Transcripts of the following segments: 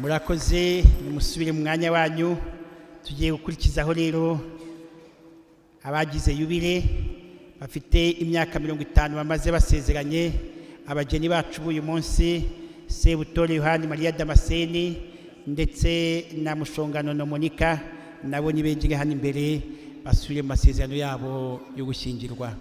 murakoze nimusubire mu mwanya wanyu. Tugiye gukurikizaho rero abagize yubile bafite imyaka 50 bamaze basezeranye, abageni bacu b'uyu munsi Sebutore Yohani Maria Damascene ndetse na Mushongano no Monica, nabo nibengire hano imbere basubire mu masezerano yabo yo gushyingirwa.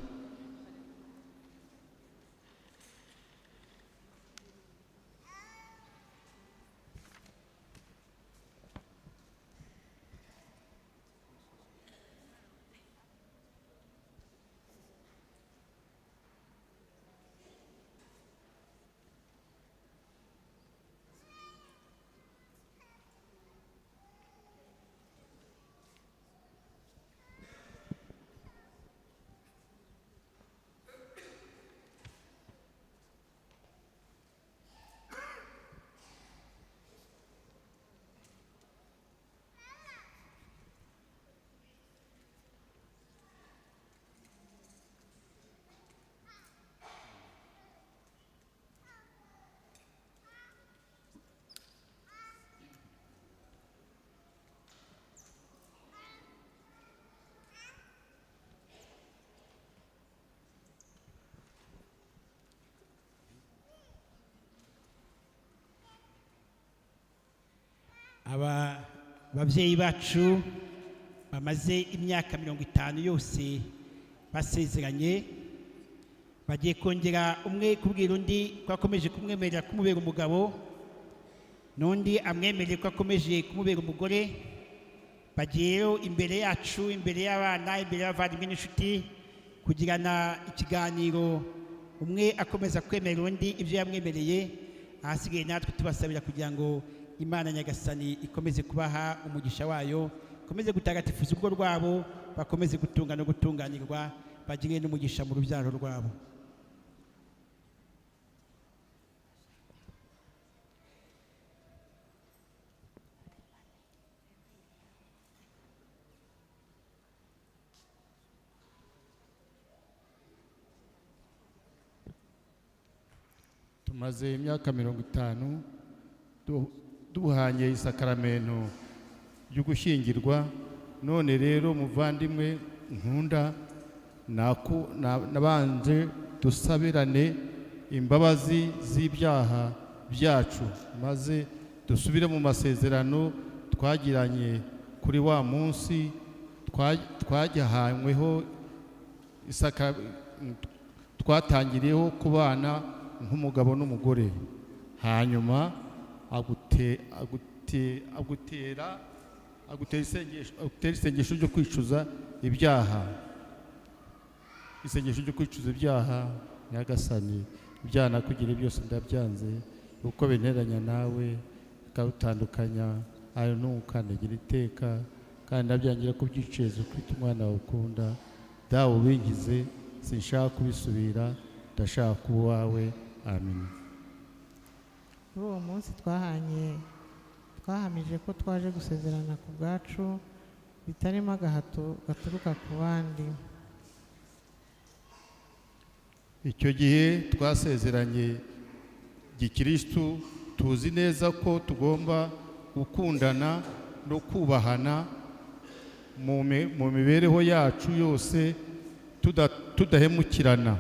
Aba babyeyi bacu bamaze imyaka 50 yose basezeranye, bagiye kongera umwe kubwira undi ko akomeje kumwemerera kumubera umugabo, n'undi amwemerera ko akomeje kumubera umugore. Bagiye rero imbere yacu, imbere y'abana, imbere y'abavandimwe n'inshuti, kugirana ikiganiro, umwe akomeza kwemerera undi ibyo yamwemereye. Ahasigaye natwe tubasabira kugira ngo Imana Nyagasani ikomeze kubaha umugisha wayo, ikomeze gutagatifuza urugo rwabo, bakomeze gutunga no gutunganirwa, bagire n'umugisha mu rubyaro rwabo. Tumaze imyaka 50 duhanye isakaramento ryo gushyingirwa. None rero muvandimwe nkunda, nabanje dusabirane imbabazi z'ibyaha byacu, maze dusubire mu masezerano twagiranye kuri wa munsi twajyahanyweho twatangiriyeho kubana nk'umugabo n'umugore. Hanyuma agutera isengesho ryo kwicuza ibyaha. Isengesho ryo kwicuza ibyaha. Nyagasani, ibyaha nakugiriye byose ndabyanze, uko binteranya nawe bikawutandukanya, ayo ntukandagira iteka, kandi ndabyangira ko byiceza ufite umwana wawe ukunda. Dawe ubingize, sinshaka kubisubira, ndashaka kuba uwawe. Amen. Kuri uwo munsi twahamije ko twaje gusezerana ku bwacu, bitarimo agahato gaturuka ku bandi. Icyo gihe twasezeranye gikristu, tuzi neza ko tugomba gukundana no kubahana mu mibereho yacu yose, tudahemukirana.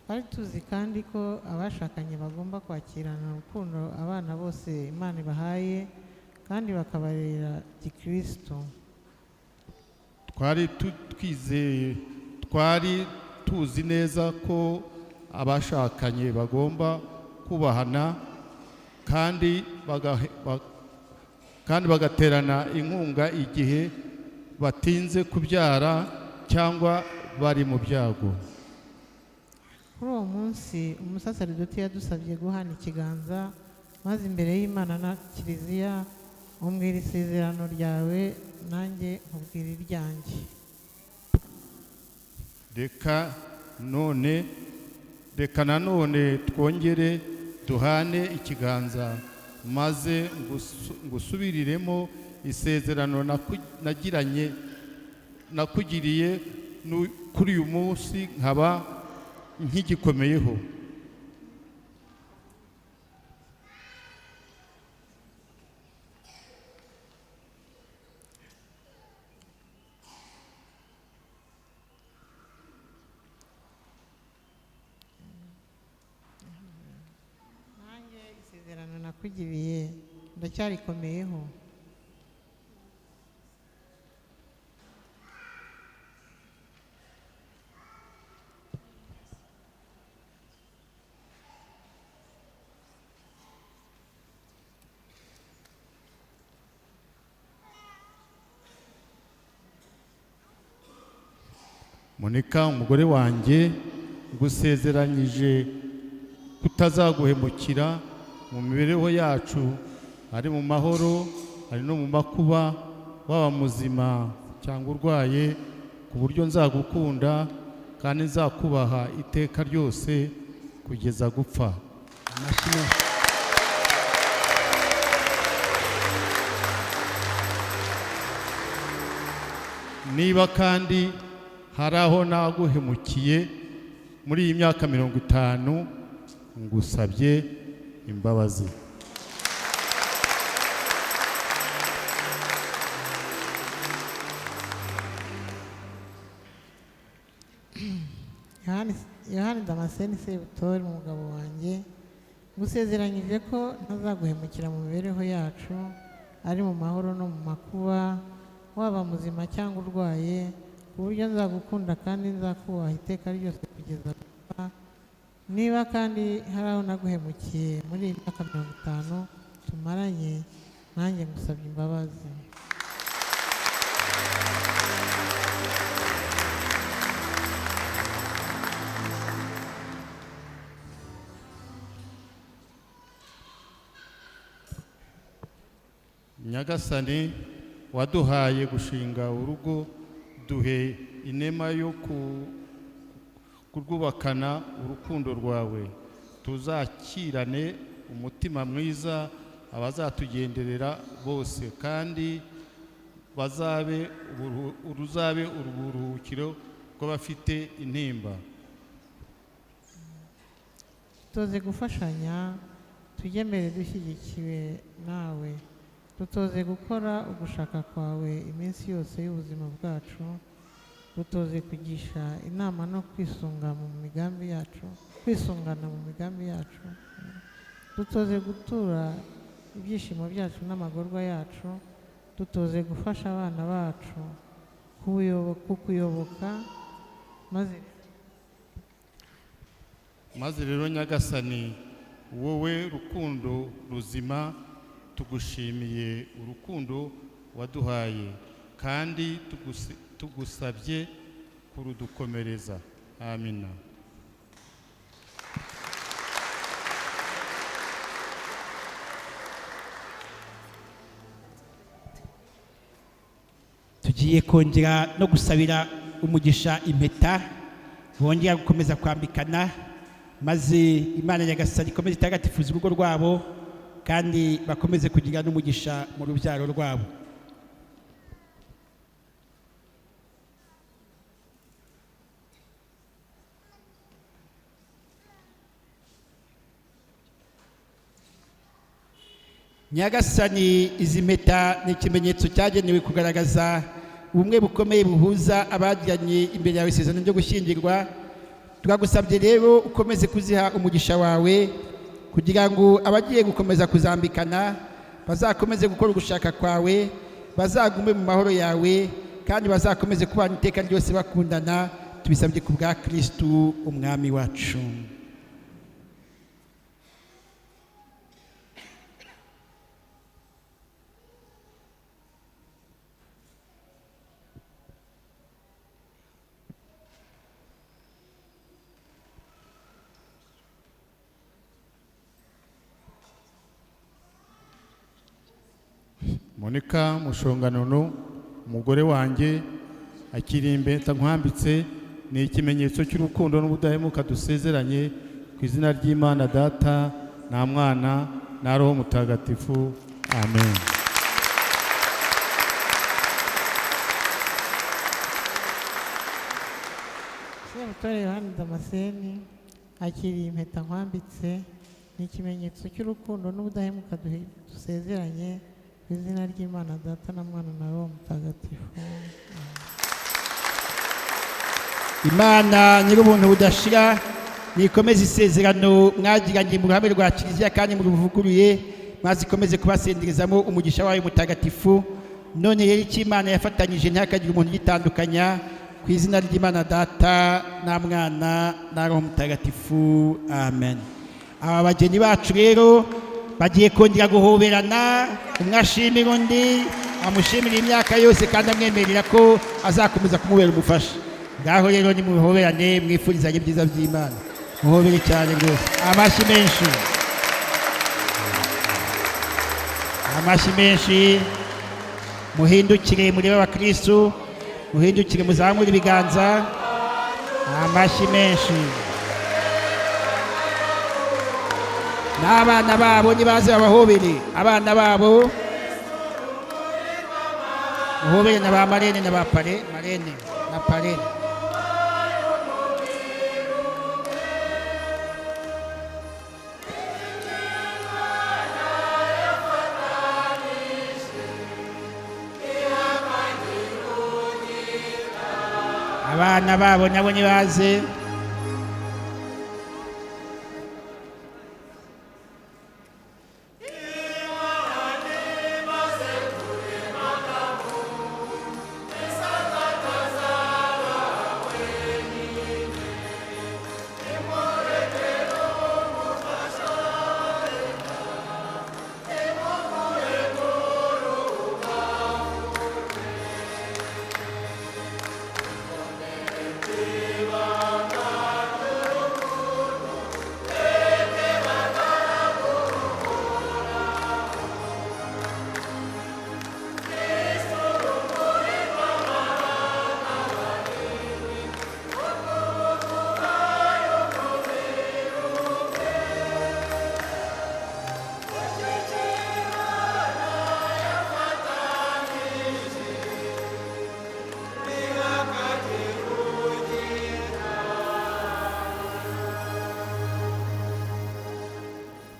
Twari tuzi kandi ko abashakanye bagomba kwakirana urukundo abana bose Imana ibahaye, kandi bakabarera gikristo. Twari tuzi neza ko abashakanye bagomba kubahana kandi bagaterana inkunga igihe batinze kubyara cyangwa bari mu byago. Kuri uwo munsi umusaseridoti yadusabye guhana ikiganza, maze imbere y'Imana na Kiliziya umbwira isezerano ryawe, nanjye nkubwira iryanjye. Reka nanone twongere duhane ikiganza, maze ngusubiriremo isezerano nakugiriye kuri uyu munsi, nkaba nkigikomeyeho. nakugiriye ndacyarikomeyeho. Monika umugore wanjye gusezeranyije kutazaguhemukira mu mibereho yacu, ari mu mahoro ari no mu makuba, waba muzima cyangwa urwaye, ku buryo nzagukunda kandi nzakubaha iteka ryose kugeza gupfa. Niba kandi hari aho naguhemukiye muri iyi myaka 50, ngusabye imbabazi. Yohani Damascene Sebutori, umugabo wanjye, ngusezeranyije ko ntazaguhemukira mu mibereho yacu, ari mu mahoro no mu makuba, waba muzima cyangwa urwaye, ku buryo nzagukunda kandi nzakubaha iteka ryose kugeza gupfa. Niba kandi hari aho naguhemukiye muri iyi myaka 50 tumaranye, nanjye ngusabye imbabazi. Nyagasani waduhaye gushinga urugo, duhe inema yo kurwubakana urukundo rwawe, tuzakirane umutima mwiza abazatugenderera bose, kandi ruzabe uruburuhukiro rw'abafite intimba. Tutoze gufashanya, tujye mbere dushyigikiwe nawe, dutoze gukora ugushaka kwawe iminsi yose y'ubuzima bwacu, dutoze kugisha inama no kwisungana mu migambi yacu, dutoze gutura ibyishimo byacu n'amagorwa yacu, dutoze gufasha abana bacu kukuyoboka, maze rero Nyagasani, wowe rukundo ruzima, tugushimiye urukundo waduhaye kandi tugusabye kurudukomereza. Amina. Tugiye kongera no gusabira umugisha impeta bongera gukomeza kwambikana, maze Imana Nyagasani ikomeze itagatifuza urugo rwabo kandi bakomeze kugira n'umugisha mu rubyaro rwabo. Nyagasani, izi mpeta ni ikimenyetso cyagenewe kugaragaza ubumwe bukomeye buhuza abagiranye imbere yawe isezerano ryo gushyingirwa. Turagusabye rero ukomeze kuziha umugisha wawe, kugira ngo abagiye gukomeza kuzambikana bazakomeze gukora ugushaka kwawe, bazagume mu mahoro yawe, kandi bazakomeze kubana iteka ryose bakundana. Tubisabye ku bwa Kristu umwami wacu. Monika Mushonganono, umugore wanjye, akiri impeta nkwambitse, ni ikimenyetso cy'urukundo n'ubudahemuka dusezeranye ku izina ry'Imana Data na Mwana na Roho Mutagatifu. Amen. Sebutori Yohani Damascene, akiri impeta nkwambitse, ni ikimenyetso cy'urukundo n'ubudahemuka dusezeranye ku izina ry'Imana Data na Mwana na Roho Mutagatifu. Imana nyir'ubuntu budashira nikomeze isezerano mwagiranye mu ruhame rwa Kiliziya kandi muruvuguruye, maze ikomeze kubasenderezamo umugisha wayo mutagatifu. None rero icyo Imana yafatanyije ntihakagire umuntu ugitandukanya, ku izina ry'Imana Data na Mwana na Roho Mutagatifu, amen. Aba bageni bacu rero bagiye kongera guhoberana, umwe ashimira undi, amushimira imyaka yose kandi amwemerera ko azakomeza kumubera umufasha. Ngaho rero nimuhoberane, mwifurizanye ibyiza by'Imana, muhobere cyane rwose. Amashyi menshi, amashyi menshi. Muhindukire murebe abakristu, muhindukire muzamure ibiganza. Amashyi menshi. N'abana babo nibaze babahobere, abana babo muhobere na ba marene na ba marene na parene. Abana babo nabo nibaze.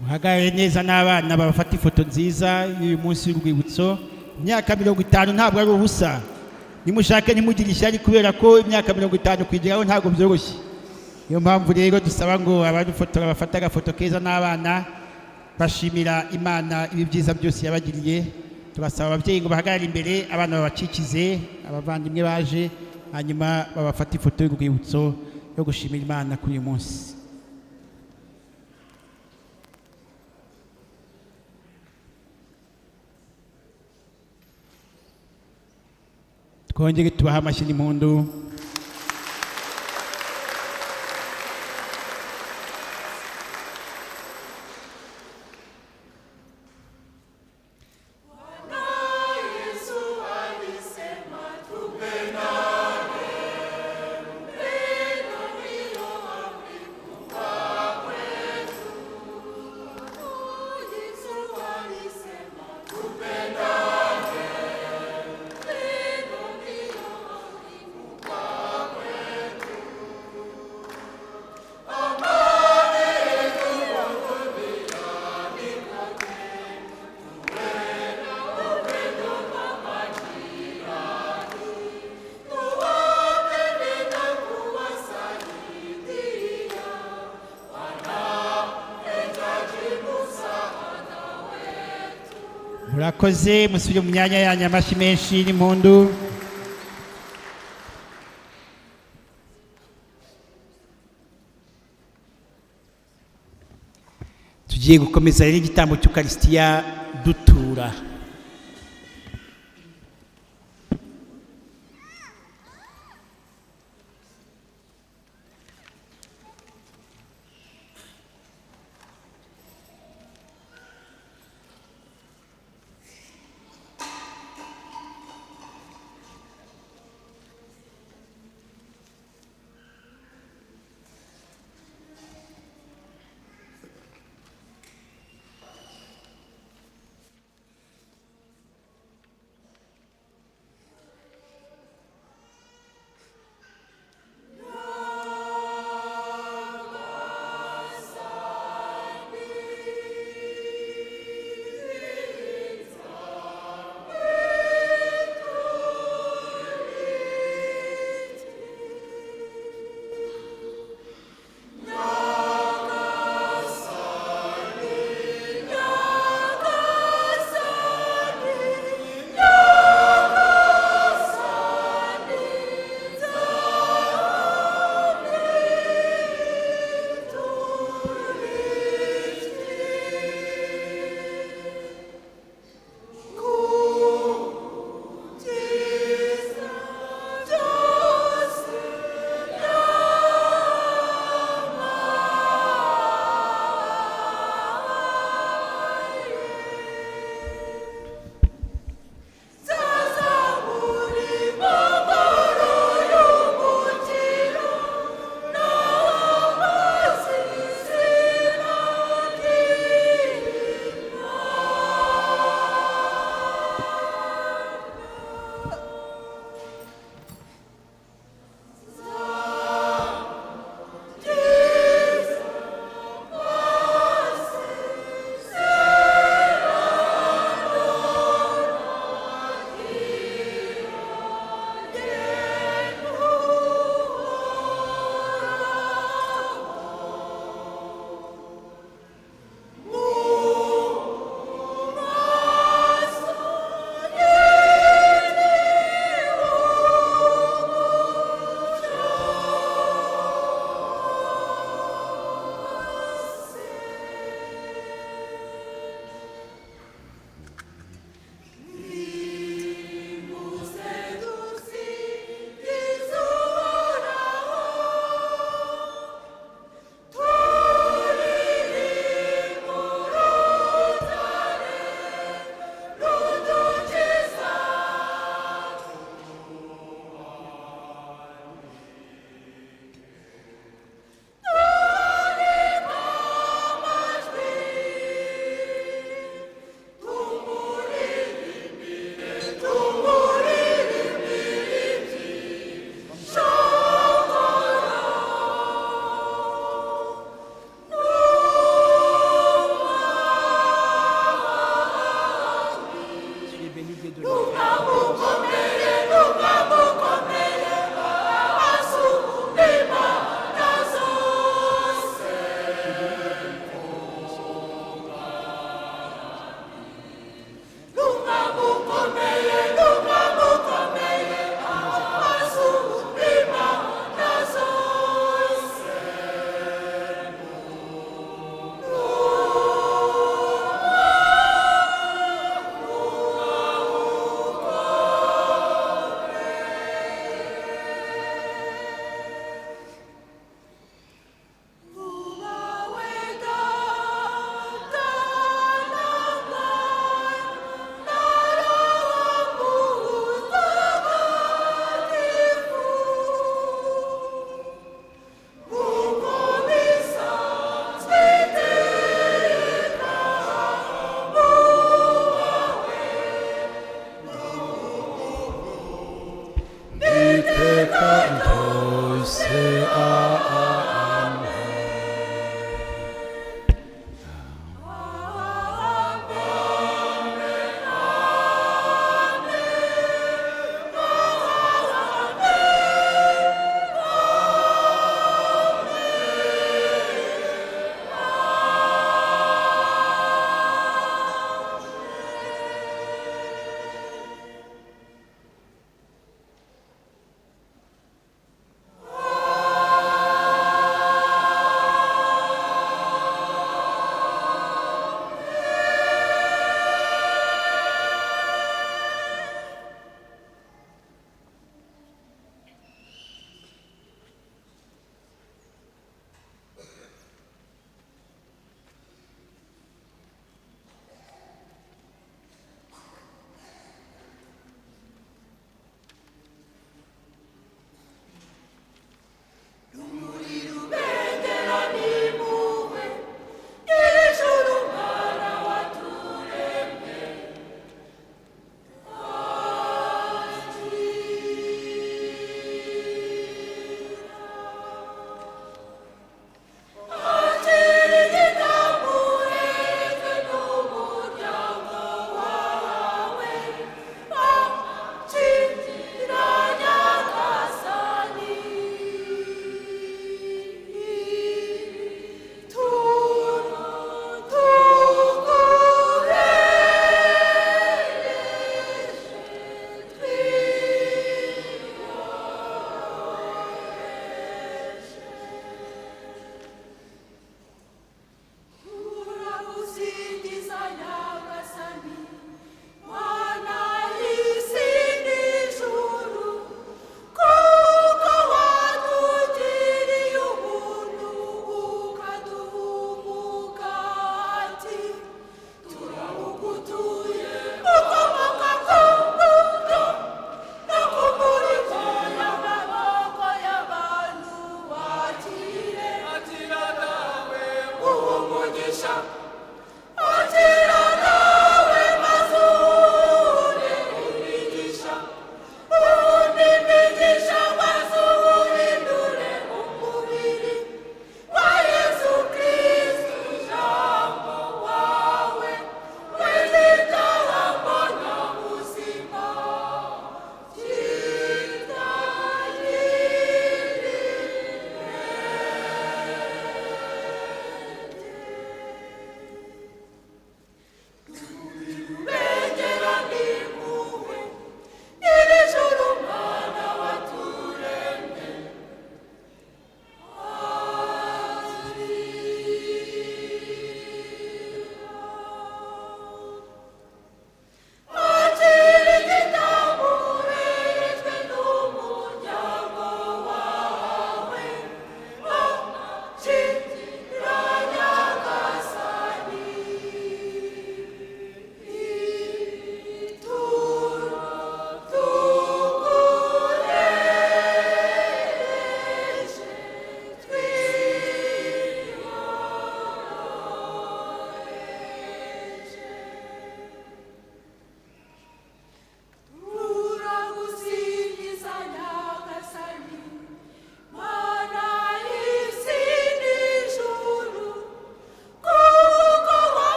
Muhagarare neza n'abana babafata ifoto nziza y'uyu munsi w'urwibutso. Imyaka 50 ntabwo ari ubusa. Nimushake ntimugire ishyari kubera ko imyaka 50 kwigiraho ntabwo byoroshye. Niyo mpamvu rero dusaba ngo abadufotora bafata agafoto keza n'abana bashimira Imana ibi byiza byose yabagiriye. Turasaba ababyeyi ngo bahagarare imbere, abana babacikize, abavandimwe baje, hanyuma babafata ifoto y'urwibutso yo gushimira Imana kuri uyu munsi. Twongere tubaha amashyi n'impundu. Murakoze, musubire mu myanya yanyu. Amashyi menshi n'impundu. Tugiye gukomeza rero igitambo cy'Ukaristiya dutura.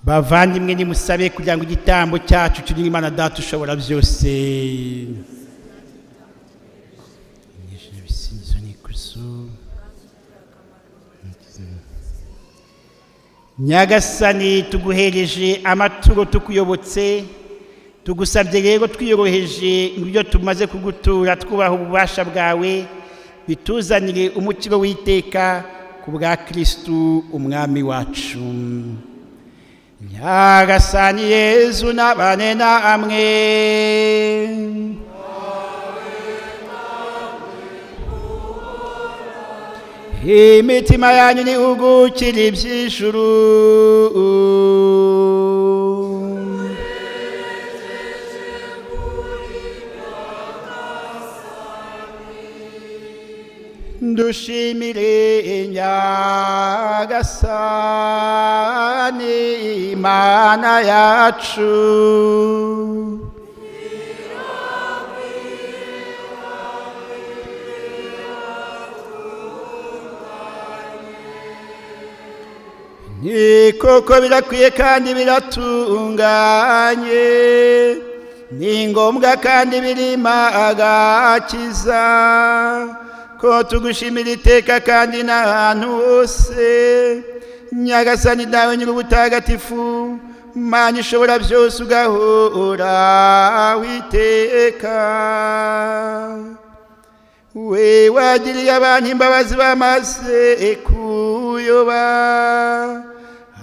bavandimwe nimusabe kugira ngo igitambo cyacu cy'Imana Imana Data ushobora byose Nyagasani tuguhereje amaturo tukuyobotse tugusabye rero twiyoroheje ibyo tumaze kugutura twubaha ububasha bwawe bituzanire umukiro w'iteka ku bwa Kristu umwami wacu. Nyagasani Yezu nabane namwe imitima yanyu nihugukire iby'ijuru dushimire Nyagasani Imana yacu ni koko birakwiye kandi biratunganye ni ngombwa kandi birima agakiza ko tugushimira iteka kandi n'ahantu hose Nyagasani dawe nyir'ubutagatifu Mana ishobora byose ugahora witeka. We wagiriye abantu imbabazi bamaze kuyoba,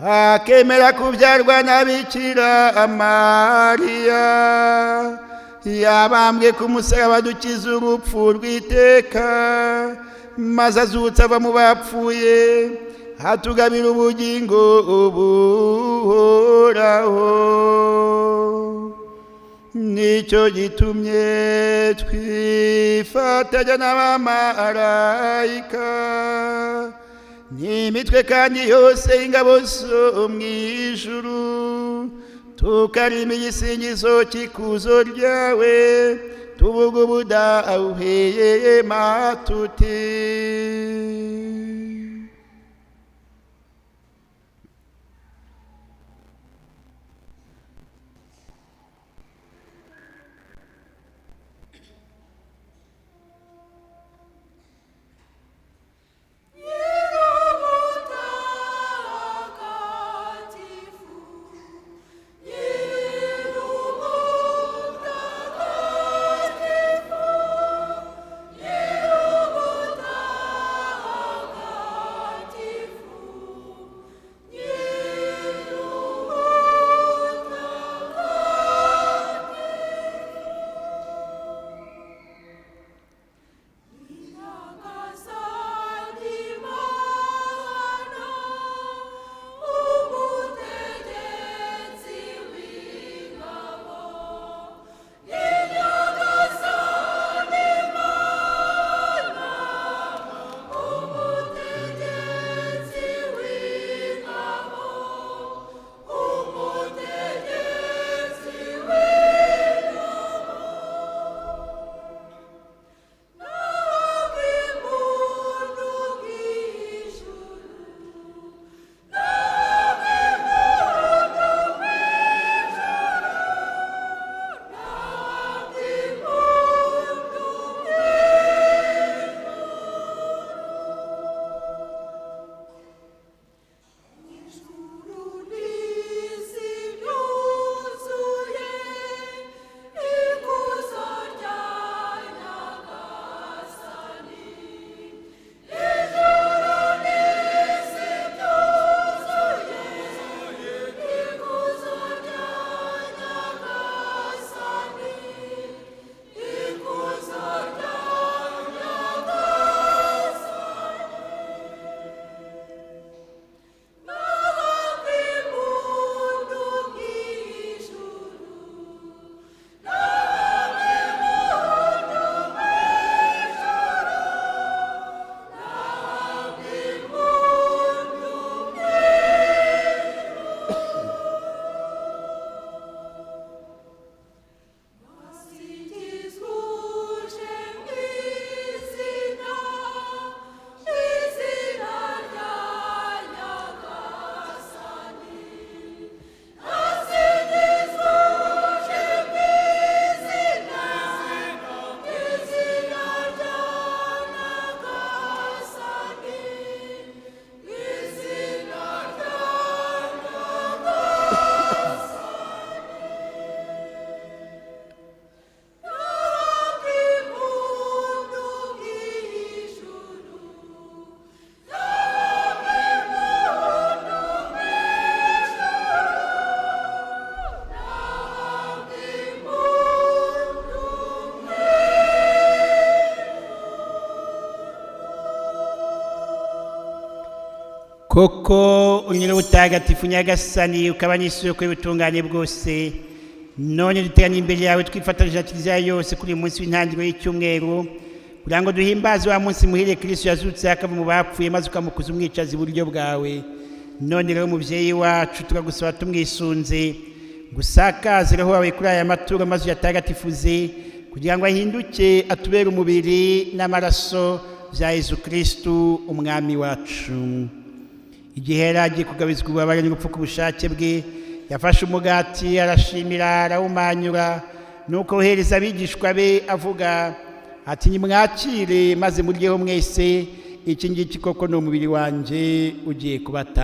hakemera kubyarwa na Bikira Mariya, yabambwe ku musaraba dukiza urupfu rw'iteka, maze azutse ava mu bapfuye, hatugabira ubugingo buhoraho. Nicyo gitumye twifatanya n'abamarayika n'imitwe kandi yose y'ingabo zo mu ijuru, tukarima igisingizo cy'ikuzo ryawe, tuvuga ubudahwema tuti: koko unyura ubutagatifu nyagasani ukaba n'isoko y'ubutungane bwose, none duteranye imbere yawe twifatanyije na kiliziya yose kuri uyu munsi w'intangiriro y'icyumweru, kugira ngo duhimbaze wa munsi muhire Kristo yazutse akava mu bapfuye maze ukamukuza umwicazi iburyo bwawe. None rero mubyeyi wacu turagusaba tumwisunze, gusakaze roho wawe kuri aya maturo maze uyatagatifuze, kugira ngo ahinduke atubere umubiri n'amaraso bya Yezu Kristo umwami wacu. Igihe yari agiye kugabizwa ububabare n'urupfu ku bushake bwe, yafashe umugati arashimira arawumanyura, nuko ohereza abigishwa be avuga ati: nimwakire maze muryeho mwese, iki ngiki koko ni umubiri wanjye ugiye kubata.